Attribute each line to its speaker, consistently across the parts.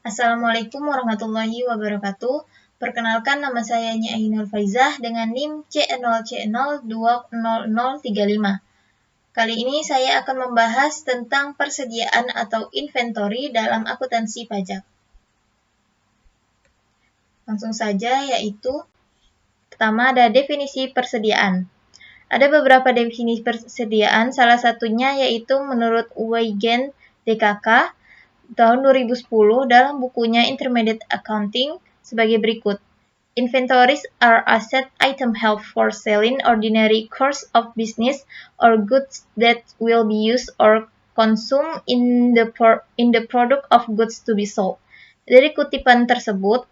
Speaker 1: Assalamualaikum warahmatullahi wabarakatuh. Perkenalkan, nama saya Nya Ainul Faizah dengan NIM C0C020035. Kali ini saya akan membahas tentang persediaan atau inventory dalam akuntansi pajak. Langsung saja, yaitu pertama ada definisi persediaan. Ada beberapa definisi persediaan, salah satunya yaitu menurut Weigen DKK tahun 2010 dalam bukunya Intermediate Accounting sebagai berikut. Inventories are asset item held for selling ordinary course of business or goods that will be used or consumed in the product of goods to be sold. Dari kutipan tersebut,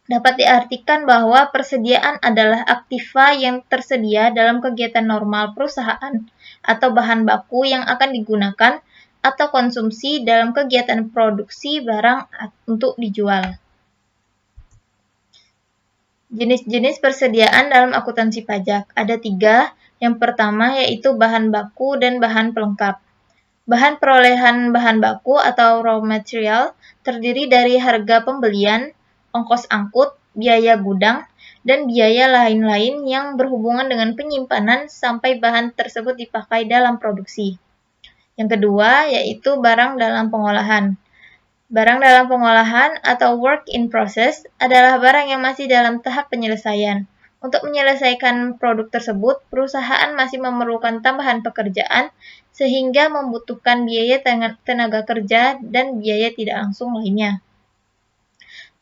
Speaker 1: dapat diartikan bahwa persediaan adalah aktiva yang tersedia dalam kegiatan normal perusahaan atau bahan baku yang akan digunakan atau konsumsi dalam kegiatan produksi barang untuk dijual. Jenis-jenis persediaan dalam akuntansi pajak ada 3. Yang pertama yaitu bahan baku dan bahan pelengkap. Bahan perolehan bahan baku atau raw material terdiri dari harga pembelian, ongkos angkut, biaya gudang, dan biaya lain-lain yang berhubungan dengan penyimpanan sampai bahan tersebut dipakai dalam produksi. Yang kedua yaitu barang dalam pengolahan. Barang dalam pengolahan atau work in process adalah barang yang masih dalam tahap penyelesaian. Untuk menyelesaikan produk tersebut, perusahaan masih memerlukan tambahan pekerjaan sehingga membutuhkan biaya tenaga kerja dan biaya tidak langsung lainnya.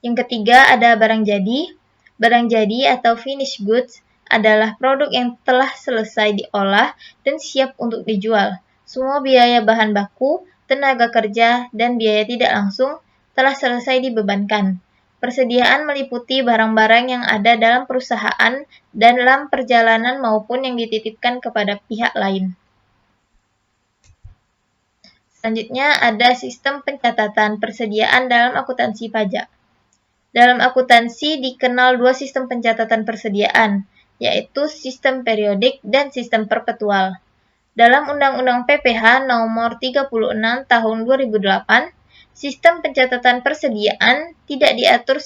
Speaker 1: Yang ketiga ada barang jadi. Barang jadi atau finished goods adalah produk yang telah selesai diolah dan siap untuk dijual. Semua biaya bahan baku, tenaga kerja, dan biaya tidak langsung telah selesai dibebankan. Persediaan meliputi barang-barang yang ada dalam perusahaan dan dalam perjalanan maupun yang dititipkan kepada pihak lain. Selanjutnya ada sistem pencatatan persediaan dalam akuntansi pajak. Dalam akuntansi dikenal 2 sistem pencatatan persediaan, yaitu sistem periodik dan sistem perpetual. Dalam Undang-Undang PPH Nomor 36 Tahun 2008, sistem pencatatan persediaan tidak diatur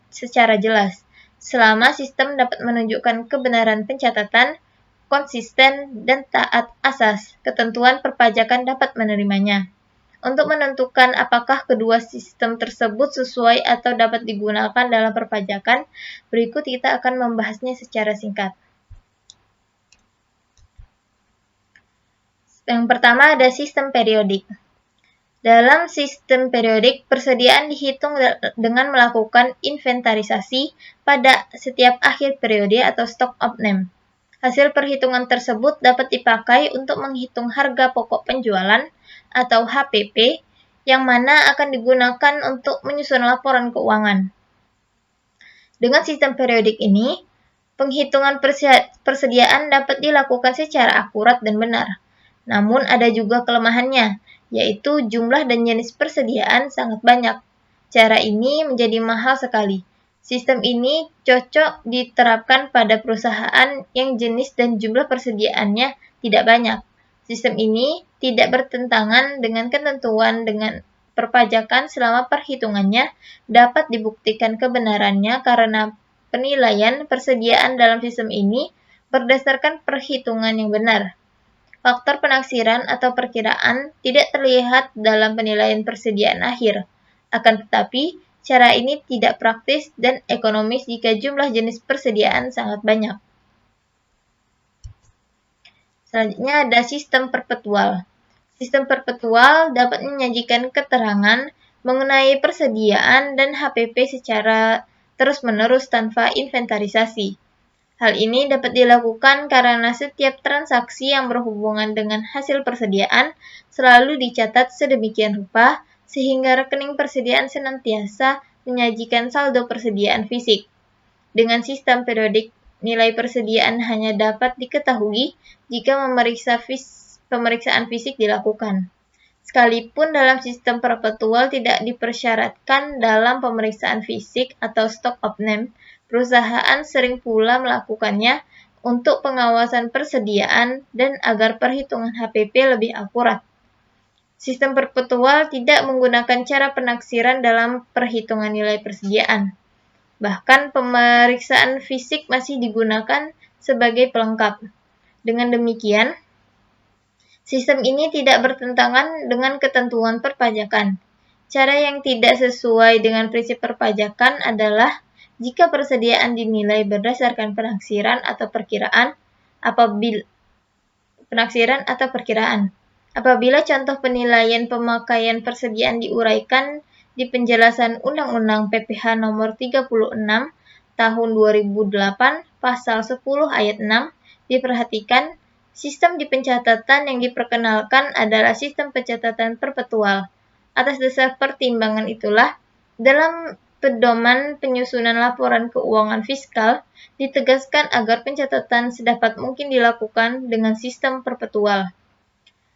Speaker 1: secara jelas, selama sistem dapat menunjukkan kebenaran pencatatan, konsisten, dan taat asas ketentuan perpajakan dapat menerimanya. Untuk menentukan apakah kedua sistem tersebut sesuai atau dapat digunakan dalam perpajakan, berikut kita akan membahasnya secara singkat. Yang pertama ada sistem periodik. Dalam sistem periodik, persediaan dihitung dengan melakukan inventarisasi pada setiap akhir periode atau stock of name. Hasil perhitungan tersebut dapat dipakai untuk menghitung harga pokok penjualan atau HPP yang mana akan digunakan untuk menyusun laporan keuangan. Dengan sistem periodik ini, penghitungan persediaan dapat dilakukan secara akurat dan benar. Namun ada juga kelemahannya, yaitu jumlah dan jenis persediaan sangat banyak. Cara ini menjadi mahal sekali. Sistem ini cocok diterapkan pada perusahaan yang jenis dan jumlah persediaannya tidak banyak. Sistem ini tidak bertentangan dengan ketentuan dengan perpajakan selama perhitungannya dapat dibuktikan kebenarannya karena penilaian persediaan dalam sistem ini berdasarkan perhitungan yang benar. Faktor penaksiran atau perkiraan tidak terlihat dalam penilaian persediaan akhir. Akan tetapi, cara ini tidak praktis dan ekonomis jika jumlah jenis persediaan sangat banyak. Selanjutnya ada sistem perpetual. Sistem perpetual dapat menyajikan keterangan mengenai persediaan dan HPP secara terus-menerus tanpa inventarisasi. Hal ini dapat dilakukan karena setiap transaksi yang berhubungan dengan hasil persediaan selalu dicatat sedemikian rupa sehingga rekening persediaan senantiasa menyajikan saldo persediaan fisik. Dengan sistem periodik, nilai persediaan hanya dapat diketahui jika pemeriksaan fisik dilakukan. Sekalipun dalam sistem perpetual tidak dipersyaratkan dalam pemeriksaan fisik atau stock of name, perusahaan sering pula melakukannya untuk pengawasan persediaan dan agar perhitungan HPP lebih akurat. Sistem perpetual tidak menggunakan cara penaksiran dalam perhitungan nilai persediaan. Bahkan pemeriksaan fisik masih digunakan sebagai pelengkap. Dengan demikian, sistem ini tidak bertentangan dengan ketentuan perpajakan. Cara yang tidak sesuai dengan prinsip perpajakan adalah jika persediaan dinilai berdasarkan penaksiran atau perkiraan. Apabila contoh penilaian pemakaian persediaan diuraikan di penjelasan Undang-Undang PPH Nomor 36 Tahun 2008 Pasal 10 Ayat 6, diperhatikan, sistem di pencatatan yang diperkenalkan adalah sistem pencatatan perpetual. Atas dasar pertimbangan itulah, dalam pedoman penyusunan laporan keuangan fiskal, ditegaskan agar pencatatan sedapat mungkin dilakukan dengan sistem perpetual.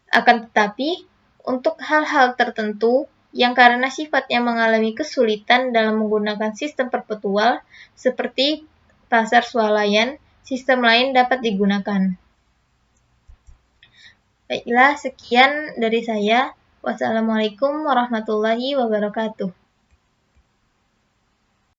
Speaker 1: Akan tetapi, untuk hal-hal tertentu yang karena sifatnya mengalami kesulitan dalam menggunakan sistem perpetual, seperti pasar swalayan, sistem lain dapat digunakan. Baiklah, sekian dari saya. Wassalamualaikum warahmatullahi wabarakatuh.